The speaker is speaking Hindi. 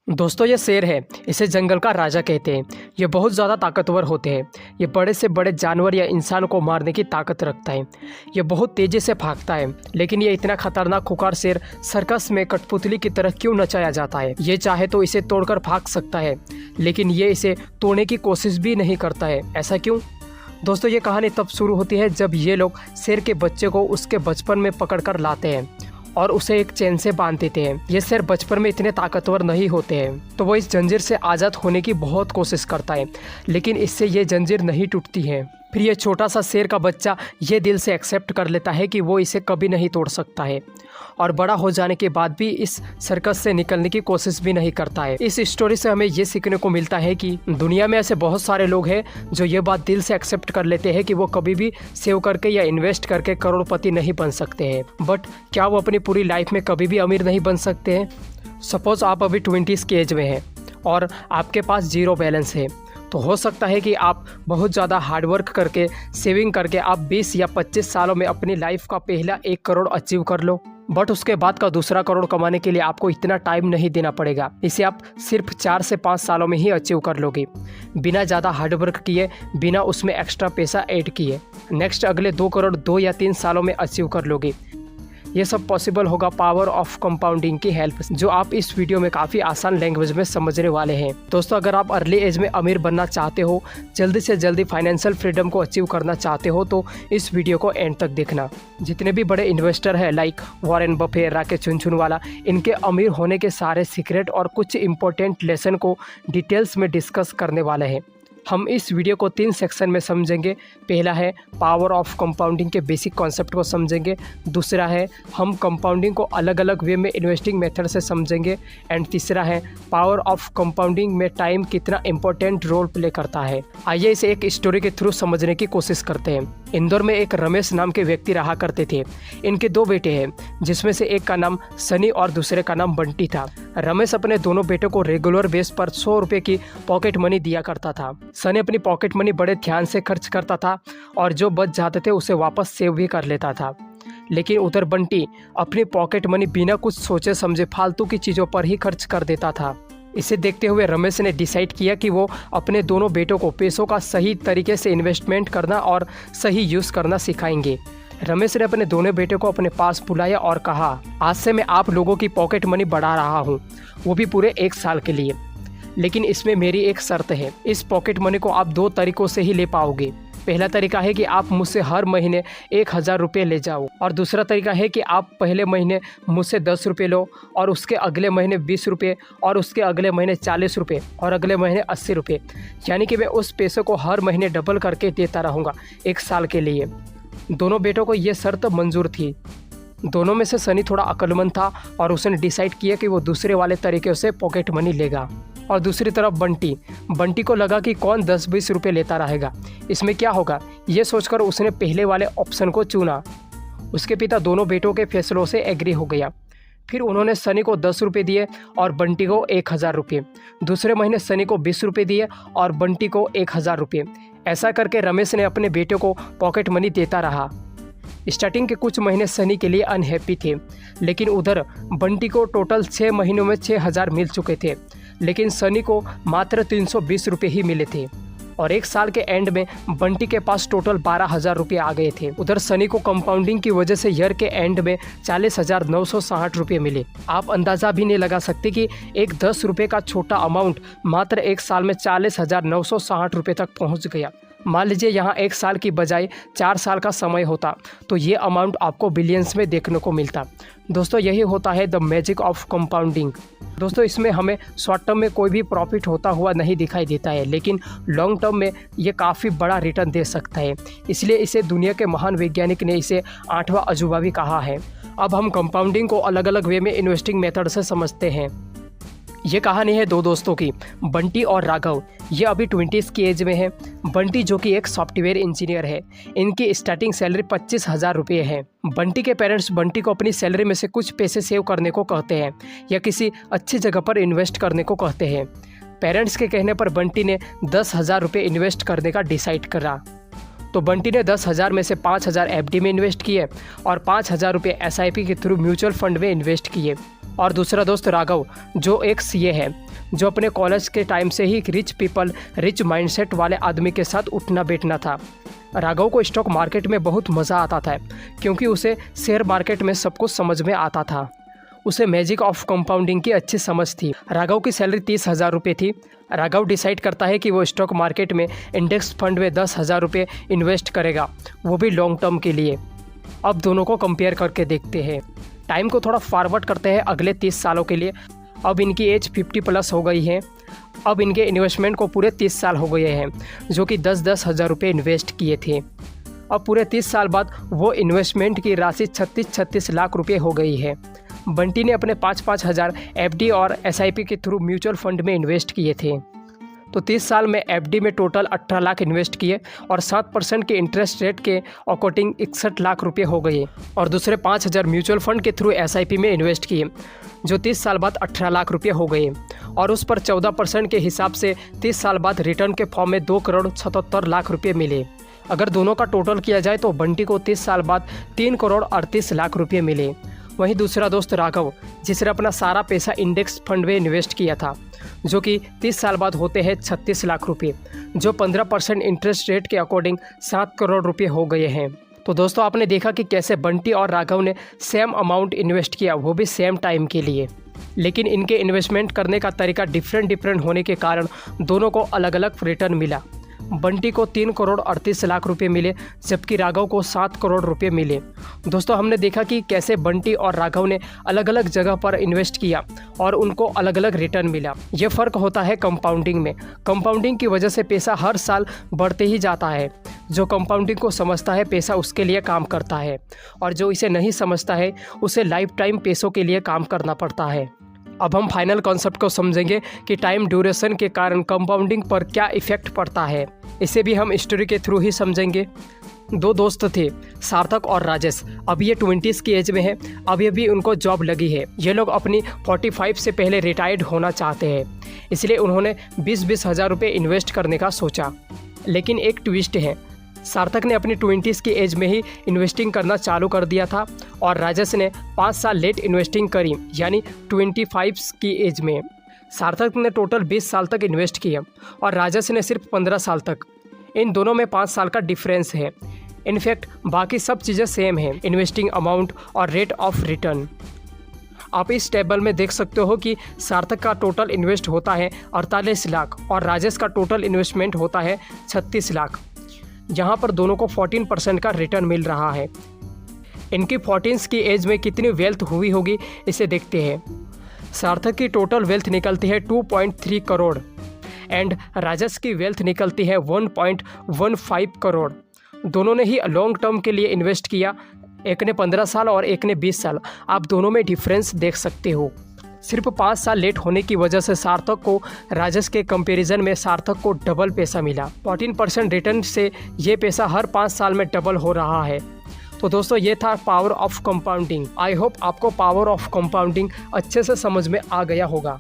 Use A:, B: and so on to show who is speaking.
A: दोस्तों ये शेर है, इसे जंगल का राजा कहते हैं। ये बहुत ज़्यादा ताकतवर होते हैं। ये बड़े से बड़े जानवर या इंसान को मारने की ताकत रखता है। ये बहुत तेज़ी से भागता है, लेकिन ये इतना खतरनाक खुखार शेर सर्कस में कठपुतली की तरह क्यों नचाया जाता है? ये चाहे तो इसे तोड़कर भाग सकता है, लेकिन ये इसे तोड़ने की कोशिश भी नहीं करता है। ऐसा क्यों? दोस्तों ये कहानी तब शुरू होती है जब ये लोग शेर के बच्चे को उसके बचपन में पकड़कर लाते हैं और उसे एक चेन से बांध देते हैं। ये शेर बचपन में इतने ताकतवर नहीं होते हैं, तो वो इस जंजीर से आज़ाद होने की बहुत कोशिश करता है, लेकिन इससे ये जंजीर नहीं टूटती है। फिर ये छोटा सा शेर का बच्चा ये दिल से एक्सेप्ट कर लेता है कि वो इसे कभी नहीं तोड़ सकता है, और बड़ा हो जाने के बाद भी इस सर्कस से निकलने की कोशिश भी नहीं करता है। इस स्टोरी से हमें ये सीखने को मिलता है कि दुनिया में ऐसे बहुत सारे लोग हैं जो ये बात दिल से एक्सेप्ट कर लेते हैं कि वो कभी भी सेव करके या इन्वेस्ट करके करोड़पति नहीं बन सकते हैं, बट क्या वो अपनी पूरी लाइफ में कभी भी अमीर नहीं बन सकते हैं? सपोज आप अभी 20s की एज में हैं और आपके पास जीरो बैलेंस है, तो हो सकता है कि आप बहुत ज़्यादा हार्डवर्क करके सेविंग करके आप 20 या 25 सालों में अपनी लाइफ का पहला 1 करोड़ अचीव कर लो, बट उसके बाद का दूसरा करोड़ कमाने के लिए आपको इतना टाइम नहीं देना पड़ेगा। इसे आप सिर्फ 4 से 5 सालों में ही अचीव कर लोगे, बिना ज़्यादा हार्डवर्क किए, बिना उसमें एक्स्ट्रा पैसा ऐड किए। नेक्स्ट अगले 2 करोड़ 2 या 3 सालों में अचीव कर लोगे। ये सब पॉसिबल होगा पावर ऑफ कंपाउंडिंग की हेल्प, जो आप इस वीडियो में काफ़ी आसान लैंग्वेज में समझने वाले हैं। दोस्तों अगर आप अर्ली एज में अमीर बनना चाहते हो, जल्दी से जल्दी फाइनेंशियल फ्रीडम को अचीव करना चाहते हो, तो इस वीडियो को एंड तक देखना। जितने भी बड़े इन्वेस्टर हैं like Warren Buffett, Rakesh Jhunjhunwala, इनके अमीर होने के सारे सीक्रेट और कुछ इंपॉर्टेंट लेसन को डिटेल्स में डिस्कस करने वाले हैं। हम इस वीडियो को 3 सेक्शन में समझेंगे। पहला है पावर ऑफ कंपाउंडिंग के बेसिक कॉन्सेप्ट को समझेंगे। दूसरा है हम कंपाउंडिंग को अलग अलग वे में इन्वेस्टिंग मेथड से समझेंगे। एंड तीसरा है पावर ऑफ कंपाउंडिंग में टाइम कितना इंपॉर्टेंट रोल प्ले करता है। आइए इसे एक स्टोरी के थ्रू समझने की कोशिश करते हैं। इंदौर में एक रमेश नाम के व्यक्ति रहा करते थे। इनके 2 बेटे हैं, जिसमें से एक का नाम सनी और दूसरे का नाम बंटी था। रमेश अपने दोनों बेटों को रेगुलर बेस पर 100 रुपये की पॉकेट मनी दिया करता था। सनी अपनी पॉकेट मनी बड़े ध्यान से खर्च करता था और जो बच जाते थे उसे वापस सेव भी कर लेता था। लेकिन उधर बंटी अपनी पॉकेट मनी बिना कुछ सोचे समझे फालतू की चीज़ों पर ही खर्च कर देता था। इसे देखते हुए रमेश ने डिसाइड किया कि वो अपने दोनों बेटों को पैसों का सही तरीके से इन्वेस्टमेंट करना और सही यूज़ करना सिखाएंगे। रमेश ने अपने दोनों बेटों को अपने पास बुलाया और कहा, आज से मैं आप लोगों की पॉकेट मनी बढ़ा रहा हूँ, वो भी पूरे 1 साल के लिए। लेकिन इसमें मेरी एक शर्त है। इस पॉकेट मनी को आप 2 तरीक़ों से ही ले पाओगे। पहला तरीका है कि आप मुझसे हर महीने 1000 रुपये ले जाओ, और दूसरा तरीका है कि आप पहले महीने मुझसे 10 रुपये लो, और उसके अगले महीने 20 रुपये, और उसके अगले महीने 40 रुपये, और अगले महीने 80 रुपये। यानी कि मैं उस पैसे को हर महीने डबल करके देता रहूँगा 1 साल के लिए। दोनों बेटों को ये शर्त मंजूर थी। दोनों में से सनी थोड़ा अक्लमंद था और उसने डिसाइड किया कि वो दूसरे वाले तरीके से पॉकेट मनी लेगा। और दूसरी तरफ बंटी को लगा कि कौन 10-20 रुपये लेता रहेगा, इसमें क्या होगा, ये सोचकर उसने पहले वाले ऑप्शन को चुना। उसके पिता दोनों बेटों के फैसलों से एग्री हो गया। फिर उन्होंने सनी को 10 रुपये दिए और बंटी को 1000 रुपये। दूसरे महीने सनी को 20 रुपये दिए और बंटी को 1000 रुपये। ऐसा करके रमेश ने अपने बेटे को पॉकेट मनी देता रहा। स्टार्टिंग के कुछ महीने सनी के लिए अनहैप्पी थे, लेकिन उधर बंटी को टोटल 6 महीनों में 6000 मिल चुके थे, लेकिन सनी को मात्र 320 रुपये ही मिले थे। और 1 साल के एंड में बंटी के पास टोटल 12,000 रुपये आ गए थे। उधर सनी को कंपाउंडिंग की वजह से ईयर के एंड में 40,960 रुपये मिले। आप अंदाज़ा भी नहीं लगा सकते कि एक 10 रुपये का छोटा अमाउंट मात्र 1 साल में 40,960 रुपये तक पहुँच गया। मान लीजिए यहाँ 1 साल की बजाय 4 साल का समय होता तो ये अमाउंट आपको बिलियंस में देखने को मिलता। दोस्तों यही होता है द मैजिक ऑफ कंपाउंडिंग। दोस्तों इसमें हमें शॉर्ट टर्म में कोई भी प्रॉफिट होता हुआ नहीं दिखाई देता है, लेकिन लॉन्ग टर्म में ये काफ़ी बड़ा रिटर्न दे सकता है। इसलिए इसे दुनिया के महान वैज्ञानिक ने इसे 8वां अजूबा भी कहा है। अब हम कंपाउंडिंग को अलग अलग वे में इन्वेस्टिंग मेथड से समझते हैं। ये कहानी है 2 दोस्तों की, बंटी और राघव। ये अभी 20s की एज में है। बंटी जो कि एक सॉफ्टवेयर इंजीनियर है, इनकी स्टार्टिंग सैलरी 25,000 रुपये है। बंटी के पेरेंट्स बंटी को अपनी सैलरी में से कुछ पैसे सेव करने को कहते हैं या किसी अच्छी जगह पर इन्वेस्ट करने को कहते हैं। पेरेंट्स के कहने पर बंटी ने 10,000 रुपये इन्वेस्ट करने का डिसाइड करा। तो बंटी ने 10,000 में से 5,000 FD में इन्वेस्ट किए और 5,000 रुपये SIP के थ्रू म्यूचुअल फंड में इन्वेस्ट किए। और दूसरा दोस्त राघव जो एक सीए है, जो अपने कॉलेज के टाइम से ही रिच पीपल, रिच माइंडसेट वाले आदमी के साथ उठना बैठना था। राघव को स्टॉक मार्केट में बहुत मज़ा आता था क्योंकि उसे शेयर मार्केट में सब कुछ समझ में आता था। उसे मैजिक ऑफ कंपाउंडिंग की अच्छी समझ थी। राघव की सैलरी 30,000 रुपये थी। राघव डिसाइड करता है कि वो स्टॉक मार्केट में इंडेक्स फंड में 10,000 रुपये इन्वेस्ट करेगा, वो भी लॉन्ग टर्म के लिए। अब दोनों को कंपेयर करके देखते हैं। टाइम को थोड़ा फॉरवर्ड करते हैं अगले 30 सालों के लिए। अब इनकी एज 50+ हो गई है। अब इनके इन्वेस्टमेंट को पूरे 30 साल हो गए हैं, जो कि 10-10 हज़ार रुपये इन्वेस्ट किए थे। अब पूरे 30 साल बाद वो इन्वेस्टमेंट की राशि 36 लाख रुपये हो गई है। बंटी ने अपने 5-5 हज़ार FD और SIP के थ्रू म्यूचुअल फंड में इन्वेस्ट किए थे। तो 30 साल में FD में टोटल 18 लाख इन्वेस्ट किए और 7% के इंटरेस्ट रेट के अकॉर्डिंग 61 लाख रुपये हो गए। और दूसरे 5,000 म्यूचुअल फंड के थ्रू SIP में इन्वेस्ट किए, जो 30 साल बाद 18 लाख रुपये हो गए। और उस पर 14% के हिसाब से 30 साल बाद रिटर्न के फॉर्म में 2,77 लाख रुपये मिले। अगर दोनों का टोटल किया जाए तो बंटी को 30 साल बाद 3,38 लाख रुपये मिले। वहीं दूसरा दोस्त राघव, जिसने अपना सारा पैसा इंडेक्स फंड में इन्वेस्ट किया था, जो कि 30 साल बाद होते हैं 36 लाख रुपये, जो 15% इंटरेस्ट रेट के अकॉर्डिंग 7 करोड़ रुपये हो गए हैं। तो दोस्तों आपने देखा कि कैसे बंटी और राघव ने सेम अमाउंट इन्वेस्ट किया, वो भी सेम टाइम के लिए। लेकिन इनके इन्वेस्टमेंट करने का तरीका डिफरेंट होने के कारण दोनों को अलग अलग रिटर्न मिला। बंटी को 3,38 लाख रुपये मिले, जबकि राघव को 7 करोड़ रुपये मिले। दोस्तों हमने देखा कि कैसे बंटी और राघव ने अलग अलग जगह पर इन्वेस्ट किया और उनको अलग अलग रिटर्न मिला। ये फ़र्क होता है कंपाउंडिंग में। कंपाउंडिंग की वजह से पैसा हर साल बढ़ते ही जाता है। जो कंपाउंडिंग को समझता है पैसा उसके लिए काम करता है, और जो इसे नहीं समझता है उसे लाइफ टाइम पैसों के लिए काम करना पड़ता है। अब हम फाइनल कॉन्सेप्ट को समझेंगे कि टाइम ड्यूरेशन के कारण कंपाउंडिंग पर क्या इफ़ेक्ट पड़ता है। इसे भी हम स्टोरी के थ्रू ही समझेंगे। 2 दोस्त थे, सार्थक और राजेश। अब ये 20s की एज में है। अभी अभी उनको जॉब लगी है। ये लोग अपनी 45 से पहले रिटायर्ड होना चाहते हैं, इसलिए उन्होंने 20-20 हज़ार रुपये इन्वेस्ट करने का सोचा। लेकिन एक ट्विस्ट है, सार्थक ने अपनी 20s की एज में ही इन्वेस्टिंग करना चालू कर दिया था और राजेश ने 5 साल लेट इन्वेस्टिंग करी, यानी 25 की एज में। सार्थक ने टोटल 20 साल तक इन्वेस्ट किया और राजेश ने सिर्फ 15 साल तक। इन दोनों में 5 साल का डिफरेंस है। इनफैक्ट बाकी सब चीज़ें सेम हैं, इन्वेस्टिंग अमाउंट और रेट ऑफ रिटर्न। आप इस टेबल में देख सकते हो कि सार्थक का टोटल इन्वेस्ट होता है 48 लाख और राजेश का टोटल इन्वेस्टमेंट होता है 36 लाख। यहाँ पर दोनों को 14% का रिटर्न मिल रहा है। इनकी 14 की एज में कितनी वेल्थ हुई होगी इसे देखते हैं। सार्थक की टोटल वेल्थ निकलती है 2.3 करोड़ एंड राजेश की वेल्थ निकलती है 1.15 करोड़। दोनों ने ही लॉन्ग टर्म के लिए इन्वेस्ट किया, एक ने 15 साल और एक ने 20 साल। आप दोनों में डिफरेंस देख सकते हो। सिर्फ 5 साल लेट होने की वजह से सार्थक को राजेश के कंपैरिजन में सार्थक को डबल पैसा मिला। 14% रिटर्न से ये पैसा हर 5 साल में डबल हो रहा है। तो दोस्तों ये था power of compounding. I hope आपको पावर ऑफ कंपाउंडिंग अच्छे से समझ में आ गया होगा।